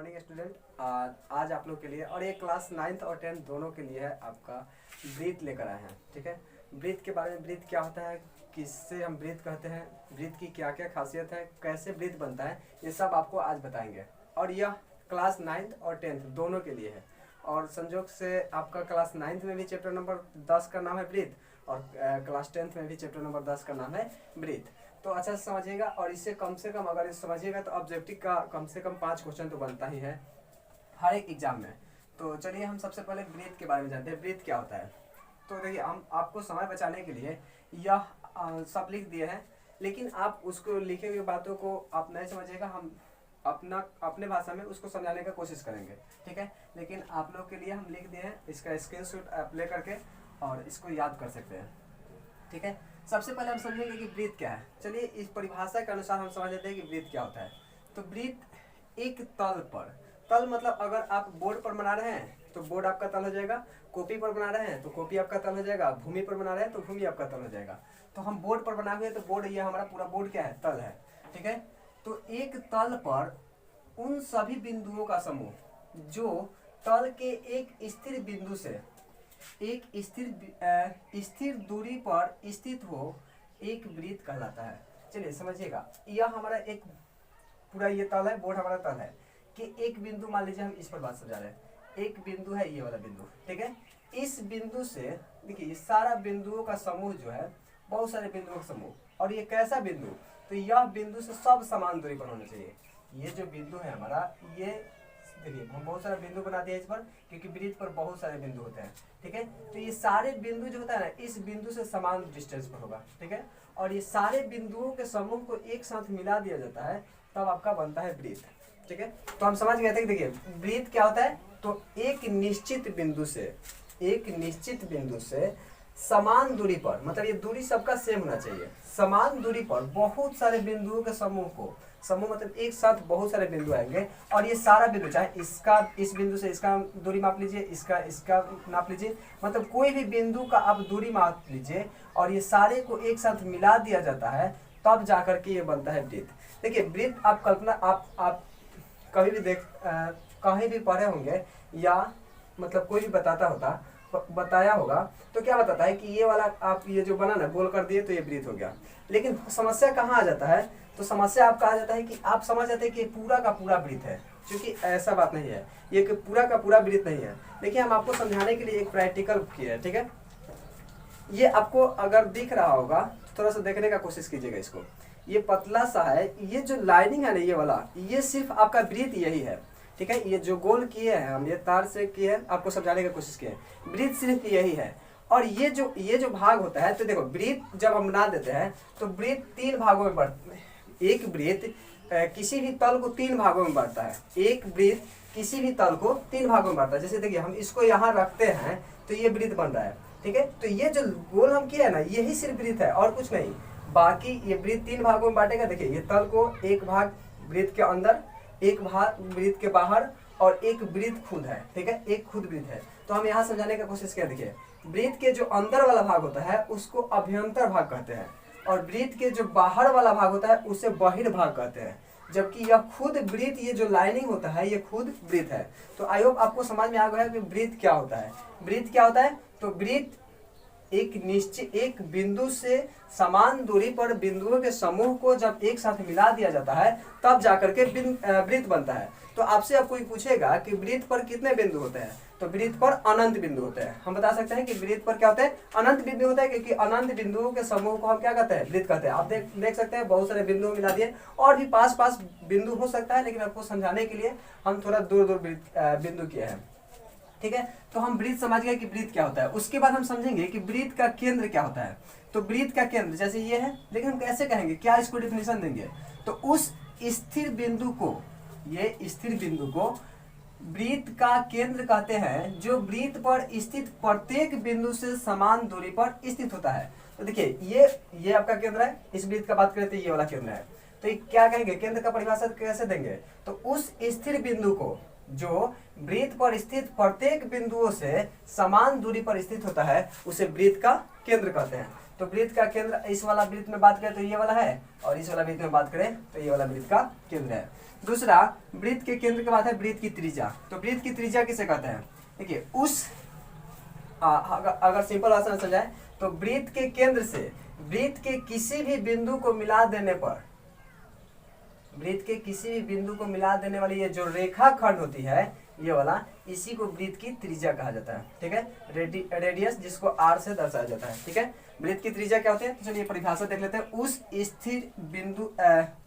Morning student. आज आप लोग के लिए और ये क्लास 9th और 10th दोनों के लिए है आपका ब्रीथ लेकर आए हैं। ठीक है, ब्रीथ के बारे में, ब्रीथ क्या होता है, किससे हम ब्रीथ कहते हैं, ब्रीथ की क्या क्या खासियत है, कैसे ब्रीथ बनता है, ये सब आपको आज बताएंगे। और यह क्लास 9th और 10th दोनों के लिए है। और संजोग से आपका क्लास 9th में भी चैप्टर नंबर 10 का नाम है ब्रीथ और क्लास 10th में भी चैप्टर नंबर 10 का नाम है ब्रीथ। तो अच्छा से समझिएगा और इससे कम से कम अगर समझिएगा तो ऑब्जेक्टिव का कम से कम 5 क्वेश्चन तो बनता ही है हर एक एग्जाम में। तो चलिए हम सबसे पहले ब्रीथ के बारे में जानते हैं, ब्रीथ क्या होता है। तो देखिए, हम आपको समय बचाने के लिए यह सब लिख दिए हैं, लेकिन आप उसको लिखे हुए बातों को आप नहीं समझिएगा, हम अपने भाषा में उसको समझाने का कोशिश करेंगे। ठीक है, लेकिन आप लोग के लिए हम लिख दिए हैं, इसका स्क्रीनशॉट आप ले करके और इसको याद कर सकते हैं। ठीक है, सबसे पहले हम समझेंगे कि ब्रीथ क्या है। चलिए इस परिभाषा के अनुसार हम समझ लेते हैं कि ब्रीथ क्या होता है। तो ब्रीथ एक तल पर, तल मतलब अगर आप बोर्ड पर बना रहे हैं तो बोर्ड आपका तल हो जाएगा, कॉपी पर बना रहे हैं तो कॉपी आपका तल हो जाएगा, भूमि पर बना रहे हैं तो भूमि आपका तल हो जाएगा। तो हम बोर्ड पर बनाए हुए तो बोर्ड, ये हमारा पूरा बोर्ड क्या है, तल है। ठीक है, तो एक तल पर उन सभी बिंदुओं का समूह जो तल के एक स्थिर बिंदु से एक स्थिर दूरी पर स्थित हो, एक ब्रीथ कहलाता है। चलिए समझिएगा, यह हमारा एक पूरा ये तल है, बोर्ड हमारा तल है कि एक बिंदु, मान लीजिए हम इस पर बात समझा रहे हैं, एक बिंदु है ये वाला बिंदु। ठीक है, इस बिंदु से देखिए ये सारा बिंदुओं का समूह जो है, बहुत सारे बिंदुओं का समूह, और ये कैसा बिंदु, तो यह बिंदु से सब समान दूरी पर होना चाहिए। ये जो बिंदु है हमारा, ये देखिए हम बहुत सारा बिंदु बना दिया इस पर, क्योंकि ब्रीथ पर बहुत सारे बिंदु होते हैं। ठीक है, तो ये सारे बिंदु जो होता है ना, इस बिंदु से समान डिस्टेंस पर होगा। ठीक है, और ये सारे बिंदुओं के समूह को एक साथ मिला दिया जाता है, तब आपका बनता है ब्रीथ। ठीक है, तो हम समझ गए थे कि देखिए ब्रीथ क्या होता है, तो एक निश्चित बिंदु से समान दूरी पर, मतलब ये दूरी सबका सेम होना चाहिए, समान दूरी पर बहुत सारे बिंदुओं के समूह को, समूह मतलब एक साथ बहुत सारे बिंदु आएंगे, और ये सारा बिंदु, चाहे इसका इस बिंदु से इसका दूरी माप लीजिए, इसका नाप लीजिए, मतलब कोई भी बिंदु का आप दूरी माप लीजिए और ये सारे को एक साथ मिला दिया जाता है, तब जाकर के ये बनता है ब्रीथ। देखिए ब्रीथ आप कल्पना, आप कभी भी कहीं भी पढ़े होंगे, या मतलब कोई भी बताया होगा, तो क्या बताता है कि ये वाला आप ये जो बना ना, गोल कर दिए तो ये ब्रीथ हो गया। लेकिन समस्या कहाँ आ जाता है, तो समस्या आपका आ जाता है कि आप समझ जाते हैं कि पूरा का पूरा ब्रीथ है, क्योंकि ऐसा बात नहीं है, ये कि पूरा का पूरा ब्रीथ नहीं है। देखिए हम आपको समझाने के लिए एक प्रैक्टिकल किया है। ठीक है, ये आपको अगर दिख रहा होगा तो थोड़ा सा देखने का कोशिश कीजिएगा इसको। ये पतला सा है, ये जो लाइनिंग है ना ये वाला, ये सिर्फ आपका ब्रीथ यही है। ठीक है, ये जो गोल किए हैं हम, ये तार से किए हैं, आपको समझाने की कोशिश किए हैं, ब्रीथ सिर्फ यही है। और ये जो भाग होता है, तो देखो ब्रीथ जब हम बना देते हैं तो ब्रीथ 3 भागों में बढ़ता है। एक ब्रीथ किसी भी तल को 3 भागों में बांटता है, एक ब्रीथ किसी भी तल को 3 भागों में बांटता है। जैसे देखिए हम इसको यहाँ रखते हैं तो ये ब्रीथ बन रहा है। ठीक है, तो ये जो गोल हम किया है ना, यही सिर्फ ब्रीथ है और कुछ नहीं। बाकी ये ब्रीथ 3 भागों में बांटेगा। देखिए ये तल को एक भाग ब्रीथ के अंदर, एक भाग ब्रीथ के बाहर, और एक ब्रीथ खुद है। ठीक है, एक खुद ब्रीथ है। तो हम यहाँ समझाने की कोशिश किया। देखिए ब्रीथ के जो अंदर वाला भाग होता है उसको अभ्यंतर भाग कहते हैं, और ब्रीथ के जो बाहर वाला भाग होता है उसे बहिर्भाग कहते हैं। जबकि यह खुद ब्रीथ, ये जो लाइनिंग होता है ये खुद ब्रीथ है। तो आई होप आपको समझ में आ गया है कि ब्रीथ क्या होता है। ब्रीथ क्या होता है, तो ब्रीथ एक बिंदु से समान दूरी पर बिंदुओं के समूह को जब एक साथ मिला दिया जाता है, तब जाकर के ब्रीथ बनता है। तो आपसे अब कोई पूछेगा कि ब्रीथ पर कितने बिंदु होते हैं, तो ब्रीथ पर अनंत बिंदु होते हैं। हम बता सकते हैं कि ब्रीथ पर क्या होता है, अनंत बिंदु होता है, क्योंकि अनंत बिंदुओं के समूह को हम क्या कहते हैं, ब्रीथ कहते हैं। आप देख सकते हैं बहुत सारे बिंदु मिला दिए, और भी पास बिंदु हो सकता है, लेकिन आपको समझाने के लिए हम थोड़ा दूर बिंदु किए हैं। ठीक है, तो हम ब्रीथ समझ गए कि ब्रीथ क्या होता है। उसके बाद हम समझेंगे कि ब्रीथ का केंद्र क्या होता है। तो ब्रीथ का केंद्र जैसे ये है, लेकिन हम कैसे कहेंगे, क्या इसको डिफिनेशन देंगे, तो उस स्थिर बिंदु को, ये स्थिर बिंदु को ब्रीथ का केंद्र कहते हैं, जो ब्रीथ पर स्थित प्रत्येक बिंदु से समान दूरी पर स्थित होता है। तो देखिए ये आपका केंद्र है, इस ब्रीथ का बात करें तो ये वाला केंद्र है। तो ये क्या कहेंगे, केंद्र का परिभाषा कैसे देंगे, तो उस स्थिर बिंदु को जो वृत्त पर स्थित प्रत्येक बिंदुओं से समान दूरी पर स्थित होता है उसे वृत्त का केंद्र कहते हैं। तो वृत्त का केंद्र इस वाला वृत्त में बात करें तो ये वाला है, और इस वाला वृत्त में बात करें तो ये वाला वृत्त का केंद्र है। दूसरा, वृत्त के केंद्र के बाद है वृत्त की त्रिज्या। तो वृत्त की त्रिज्या किसे कहते हैं? देखिए, अगर सिंपल भाषा में समझाए तो वृत्त के केंद्र से वृत्त के किसी भी बिंदु को मिला देने पर, वृत्त के किसी भी बिंदु को मिला देने वाली ये जो रेखाखंड होती है ये वाला, इसी को वृत्त की त्रिज्या कहा जाता है। ठीक है, रेडियस जिसको आर से दर्शाया जाता है। ठीक है, वृत्त की त्रिज्या क्या होती है? तो चलिए परिभाषा देख लेते हैं।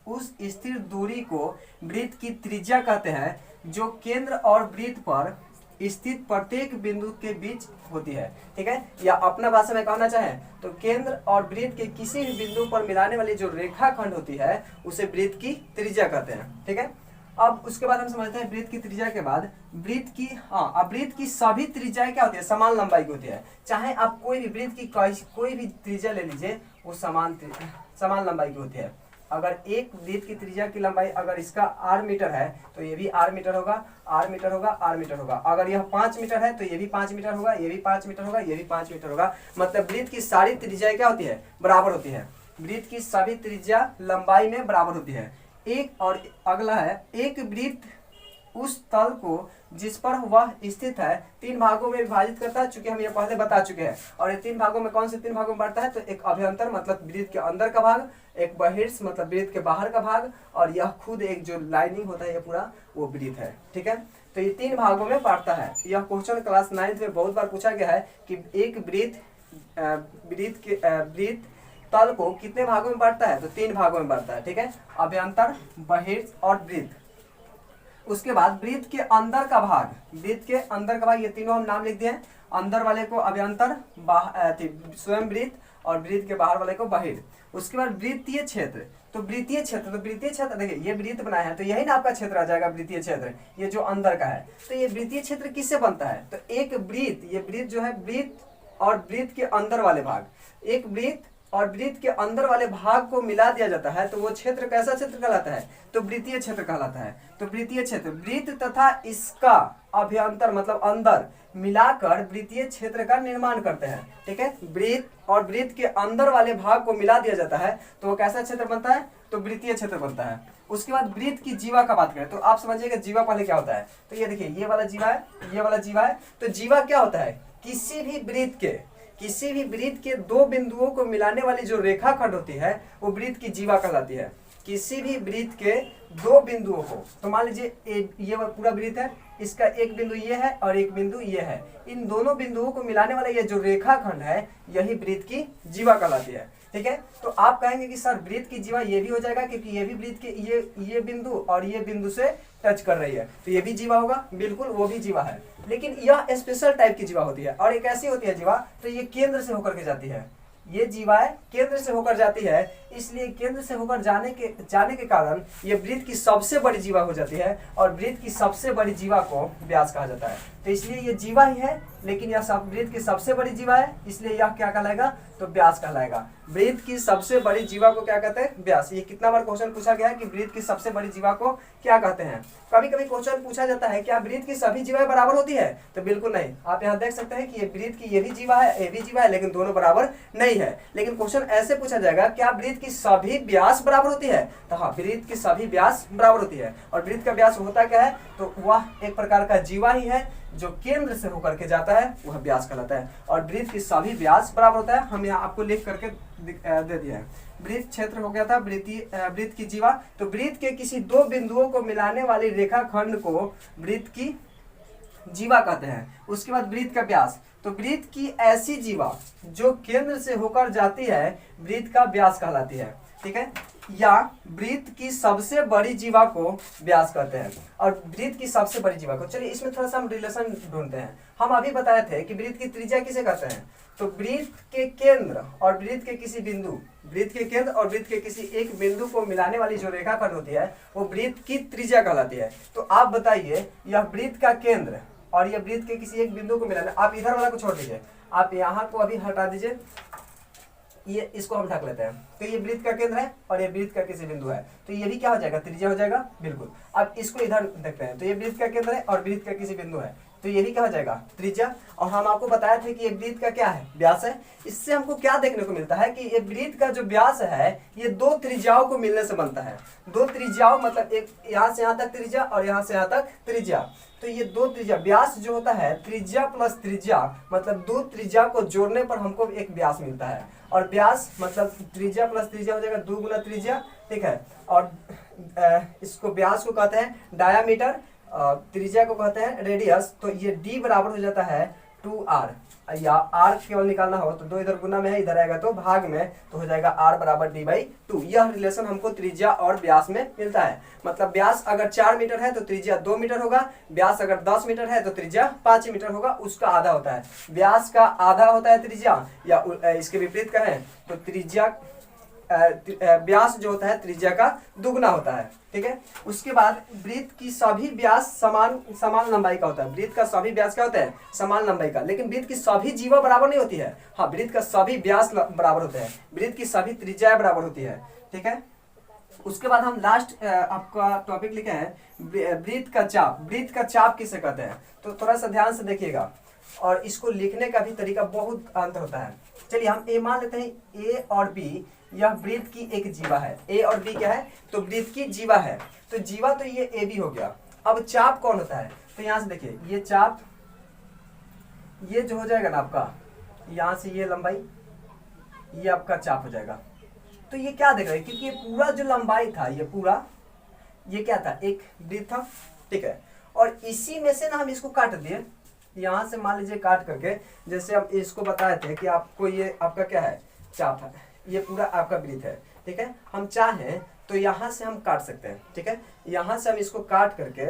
उस स्थिर दूरी को वृत्त की त्रिज्या कहते हैं जो केंद्र और वृत्त पर स्थित प्रत्येक बिंदु के बीच होती है। ठीक है, या अपना भाषा में कहना चाहें तो केंद्र और वृत्त के किसी भी बिंदु पर मिलाने वाली जो रेखाखंड होती है उसे वृत्त की त्रिज्या कहते हैं। ठीक है, अब उसके बाद हम समझते हैं वृत्त की त्रिज्या के बाद वृत्त की, अब वृत्त की सभी त्रिज्याएं क्या होती है? समान लंबाई की होती है। चाहे आप कोई भी वृत्त की कोई भी त्रिज्या ले लीजिए, वो समान लंबाई की होती है। अगर एक वृत्त की त्रिज्या की लंबाई अगर इसका r मीटर है तो ये भी r मीटर होगा, r मीटर होगा, r मीटर होगा। अगर यह 5 मीटर है तो ये भी 5 मीटर होगा, ये भी 5 मीटर होगा, ये भी 5 मीटर होगा। मतलब वृत्त की सारी त्रिज्याएं क्या होती है? बराबर होती है। वृत्त की सभी त्रिज्या लंबाई में बराबर होती है। एक और अगला है, एक वृत्त उस तल को जिस पर वह स्थित है 3 भागों में विभाजित करता है, चूंकि हम ये पहले बता चुके हैं। और ये 3 भागों में कौन से 3 भागों में बांटता है? तो एक अभ्यंतर मतलब वृत्त के अंदर का भाग, एक बहिर्ष मतलब वृत्त के बाहर का भाग, और यह खुद एक जो लाइनिंग होता है ये पूरा वो वृत्त है। ठीक है, तो ये 3 भागों में बांटता है। यह क्वेश्चन क्लास 9th में बहुत बार पूछा गया है कि एक वृत्त तल को कितने भागों में बांटता है? तो 3 भागों में बांटता है। ठीक है, अभ्यंतर, बहिर्ष और वृत्त। उसके बाद वृत्त के अंदर का भाग, वृत्त के अंदर का भाग, ये तीनों हम नाम लिख दिए हैं। अंदर वाले को अभ्यंतर, स्वयं वृत्त, और वृत्त के बाहर वाले को बहिर्। उसके बाद वृत्तीय क्षेत्र। तो वृत्तीय क्षेत्र देखिए ये वृत्त बनाया है तो यही ना आपका क्षेत्र आ जाएगा वृत्तीय क्षेत्र, ये जो अंदर का है। तो ये वृत्तीय क्षेत्र किससे बनता है? तो एक वृत्त, ये वृत्त जो है वृत्त और वृत्त के अंदर वाले भाग, एक वृत्त और वृत्त के अंदर वाले भाग को मिला दिया जाता है तो वो क्षेत्र कैसा क्षेत्र कहलाता है? तो वृत्तीय क्षेत्र कहलाता है। तो वृत्तीय क्षेत्र वृत्त तथा इसका अभ्यंतर मतलब अंदर मिलाकर वृत्तीय क्षेत्र का निर्माण करते हैं। ठीक है, वृत्त और वृत्त के अंदर वाले भाग को मिला दिया जाता है तो वो कैसा क्षेत्र बनता है? तो वृत्तीय क्षेत्र बनता है। उसके बाद वृत्त की जीवा का बात करें तो आप समझिएगा जीवा पहले क्या होता है। तो ये देखिए ये वाला जीवा है, ये वाला जीवा है। तो जीवा क्या होता है? किसी भी वृत्त के 2 बिंदुओं को मिलाने वाली जो रेखाखंड होती है वो वृत्त की जीवा कहलाती है। किसी भी वृत्त के 2 बिंदुओं को, तो मान लीजिए ये पूरा वृत्त है, इसका एक बिंदु ये है और एक बिंदु ये है, इन दोनों बिंदुओं को मिलाने वाला ये जो रेखाखंड है यही वृत्त की जीवा कहलाती है। ठीक है, तो आप कहेंगे कि सर वृत्त की जीवा ये भी हो जाएगा क्योंकि ये भी वृत्त के ये बिंदु और ये बिंदु से टच कर रही है तो ये भी जीवा होगा। बिल्कुल वो भी जीवा है, लेकिन यह स्पेशल टाइप की जीवा होती है। और एक ऐसी होती है जीवा तो ये केंद्र से होकर के जाती है, ये जीवाएं केंद्र से होकर जाती है, इसलिए केंद्र से होकर जाने के कारण ये वृत्त की सबसे बड़ी जीवा हो जाती है और वृत्त की सबसे बड़ी जीवा को व्यास कहा जाता है। तो इसलिए ये जीवा ही है लेकिन यह वृत्त की सबसे बड़ी जीवा है, इसलिए यह क्या कहलाएगा? तो व्यास कहलाएगा। वृत्त की सबसे बड़ी जीवा को क्या कहते हैं? व्यास। ये कितना बार क्वेश्चन पूछा गया है कि वृत्त की सबसे बड़ी जीवा को क्या कहते हैं। कभी कभी क्वेश्चन पूछा जाता है क्या वृत्त की सभी जीवाएं बराबर होती है? तो बिल्कुल नहीं। आप यहाँ देख सकते हैं कि ये वृत्त की ये भी जीवा है, ये भी जीवा है, लेकिन दोनों बराबर नहीं है। लेकिन क्वेश्चन ऐसे पूछा जाएगा क्या वृत्त की सभी व्यास बराबर होती है? तो हाँ, वृत्त की सभी व्यास बराबर होती है। और वृत्त का व्यास होता क्या है? तो वह एक प्रकार का जीवा ही है जो केंद्र से होकर के जाता है, वह व्यास कहलाता है। और वृत्त की सभी व्यास बराबर होता है। हम यहाँ आपको लिख करके दे दिया है। वृत्त क्षेत्र हो गया था वृत्त की जीवा। तो वृत्त के किसी 2 बिंदुओं को मिलाने वाली रेखाखंड को वृत्त की जीवा कहते हैं। उसके बाद वृत्त का व्यास। तो वृत्त की ऐसी जीवा जो केंद्र से होकर जाती है वृत्त का व्यास कहलाती है। ठीक है, या वृत्त की सबसे बड़ी जीवा को व्यास कहते हैं। और वृत्त की सबसे बड़ी जीवा को, चलिए इसमें थोड़ा सा हम रिलेशन ढूंढते हैं। हम अभी बताए थे कि वृत्त की त्रिज्या किसे कहते हैं? तो वृत्त के केंद्र और वृत्त के किसी बिंदु, वृत्त के केंद्र और वृत्त के किसी एक बिंदु को मिलाने वाली जो रेखाखंड होती है वो वृत्त की त्रिज्या कहलाती है। तो आप बताइए यह वृत्त का केंद्र और यह वृत्त के किसी एक बिंदु को मिलाना, आप इधर वाला को छोड़ दीजिए, आप यहाँ को अभी हटा दीजिए, ये इसको हम ढक लेते हैं, तो ये वृत्त का केंद्र है और ये वृत्त का किसी बिंदु है, तो ये भी क्या हो जाएगा, त्रिज्या हो जाएगा। बिल्कुल। अब इसको इधर देखते हैं, तो ये वृत्त का केंद्र है और वृत्त का किसी बिंदु है, तो ये भी क्या हो जाएगा, त्रिज्या। और हम आपको बताया थे कि ये वृत्त का क्या है, व्यास है। इससे हमको क्या देखने को मिलता है कि ये वृत्त का जो व्यास है ये दो त्रिज्याओं को मिलने से बनता है। दो त्रिज्याओं मतलब एक यहाँ से यहाँ तक त्रिज्या और यहाँ से यहाँ तक त्रिज्या, तो ये दो त्रिज्या, व्यास जो होता है त्रिज्या प्लस त्रिज्या, मतलब दो त्रिज्या को जोड़ने पर हमको एक व्यास मिलता है। और व्यास मतलब त्रिज्या प्लस त्रिज्या हो जाएगा 2 गुना त्रिज्या, ठीक है। और इसको व्यास को कहते हैं डायामीटर, त्रिज्या को कहते हैं रेडियस। तो ये d बराबर हो जाता है 2r, या r केवल निकालना हो तो 2 इधर गुना में है, इधर आएगा तो भाग में, तो हो जाएगा r बराबर d/2। यह रिलेशन हमको त्रिज्या और व्यास में मिलता है। मतलब व्यास अगर 4 मीटर है तो त्रिज्या 2 मीटर होगा, व्यास अगर 10 मीटर है तो त्रिज्या 5 मीटर होगा, उसका आधा होता है। व्यास का आधा होता है त्रिज्या, या इसके विपरीत कहें तो त्रिज्या व्यास जो होता है त्रिज्या का दुगना होता है, ठीक है। उसके बाद वृत्त की सभी व्यास समान लंबाई का होता है। वृत्त का सभी व्यास क्या होता है, समान लंबाई का, लेकिन वृत्त की सभी जीवा बराबर नहीं होती है। हाँ, वृत्त का सभी व्यास बराबर होते हैं, वृत्त की सभी त्रिज्याएं बराबर होती है, ठीक है। उसके बाद हम लास्ट आपका टॉपिक लिखे हैं वृत्त का चाप। वृत्त का चाप किसे कहते हैं, तो थोड़ा सा ध्यान से देखिएगा, और इसको लिखने का भी तरीका बहुत अंतर होता है। चलिए हम ए मान लेते हैं, ए और बी यह वृत्त की एक जीवा है। ए और बी क्या है, तो वृत्त की जीवा है, तो जीवा तो ये ए बी हो गया। अब चाप कौन होता है, तो यहां से देखिए ये चाप, ये जो हो जाएगा ना आपका, यहां से ये लंबाई, ये आपका चाप हो जाएगा। तो ये क्या देख रहे हैं, क्योंकि ये पूरा जो लंबाई था, ये पूरा ये क्या था, एक वृत्त था, ठीक है। और इसी में से ना हम इसको काट दिए, यहां से मान लीजिए काट करके, जैसे हम इसको बताए थे कि आपको ये आपका क्या है, चाप है, ये पूरा आपका वृत्त है, ठीक है। हम चाहें तो यहां से हम काट सकते हैं, ठीक है। यहां से हम इसको काट करके,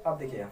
अब देखिए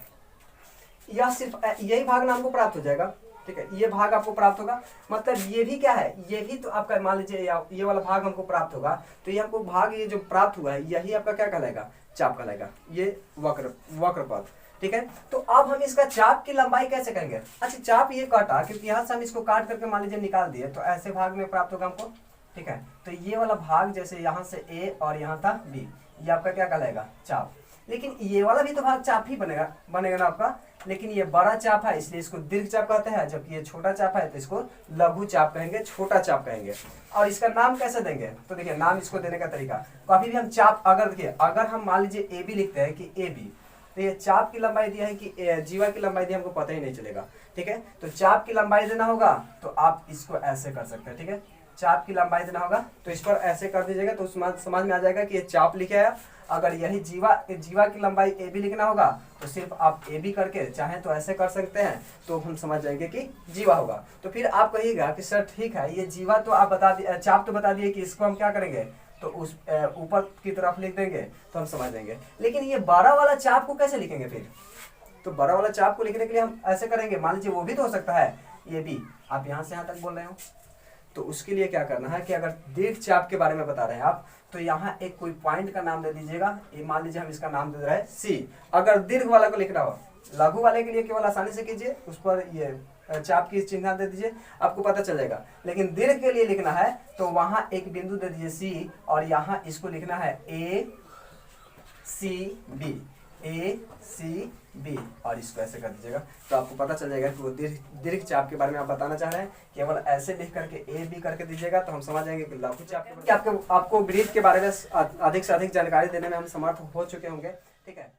यह सिर्फ यही भाग ना हमको प्राप्त हो जाएगा, ठीक है। ये भाग आपको प्राप्त होगा, मतलब ये भी क्या है, ये भी तो आपका मान लीजिए ये वाला भाग हमको प्राप्त होगा, तो ये हमको भाग ये जो प्राप्त हुआ है यही आपका क्या कहलाएगा, चाप कहलाएगा, ये वक्रपथ, ठीक है। तो अब हम इसका चाप की लंबाई कैसे करेंगे। अच्छा, चाप ये काटा, क्योंकि यहाँ से हम इसको काट करके मान लीजिए निकाल दिए, तो ऐसे भाग में प्राप्त होगा हमको, ठीक है। तो ये वाला भाग जैसे यहाँ से ए और यहाँ था बी, ये आपका क्या कहलाएगा, चाप। लेकिन ये वाला भी तो भाग चाप ही बनेगा ना आपका, लेकिन ये बड़ा चाप है इसलिए इसको दीर्घ चाप कहते हैं, जबकि ये छोटा चाप है तो इसको लघु चाप कहेंगे, छोटा चाप कहेंगे। और इसका नाम कैसे देंगे, तो देखिए नाम इसको देने का तरीका, कभी भी हम चाप अगर देखिए, अगर हम मान लीजिए ए बी लिखते हैं कि ए बी, तो ये चाप की लंबाई दिया है कि जीवा की लंबाई दिया, हमको पता ही नहीं चलेगा, ठीक है। तो चाप की लंबाई देना होगा तो आप इसको ऐसे कर सकते हैं, ठीक है। चाप की लंबाई देना होगा तो इस पर ऐसे कर दीजिएगा, तो समझ में आ जाएगा कि ये चाप लिखे है। अगर यही जीवा की लंबाई ए बी लिखना होगा तो सिर्फ आप ए बी करके चाहे तो ऐसे कर सकते हैं, तो हम समझ जाएंगे कि जीवा होगा। तो फिर आप कहिएगा कि सर ठीक है, ये जीवा तो आप बता दिए, चाप तो बता दिए, कि इसको हम क्या करेंगे, तो उस ऊपर की तरफ लिख देंगे तो हम समझ जाएंगे। लेकिन ये बड़ा वाला चाप को कैसे लिखेंगे फिर, तो बड़ा वाला चाप को लिखने के लिए हम ऐसे करेंगे, मान लीजिए वो भी तो हो सकता है ये भी, आप यहाँ से यहाँ तक बोल रहे हो, तो उसके लिए क्या करना है कि अगर दीर्घ चाप के बारे में बता रहे हैं आप, तो यहाँ एक कोई पॉइंट का नाम दे दीजिएगा। ये मान लीजिए हम इसका नाम दे रहे हैं सी। अगर दीर्घ वाला को लिखना हो, लघु वाले के लिए केवल आसानी से कीजिए, उस पर ये चाप की चिन्ह दे दीजिए, आपको पता चल जाएगा। लेकिन दीर्घ के लिए लिखना है तो वहां एक बिंदु दे दीजिए सी, और यहाँ इसको लिखना है ए सी बी, ए सी बी, और इसको ऐसे कर दीजिएगा, तो आपको पता चल जाएगा कि वो दीर्घ चाप के बारे में आप बताना चाह रहे हैं। केवल ऐसे लिख करके ए बी करके दीजिएगा तो हम समझ जाएंगे कि लघु चाप के आपको वृत्त के बारे में अधिक से अधिक जानकारी देने में हम समर्थ हो चुके होंगे, ठीक है।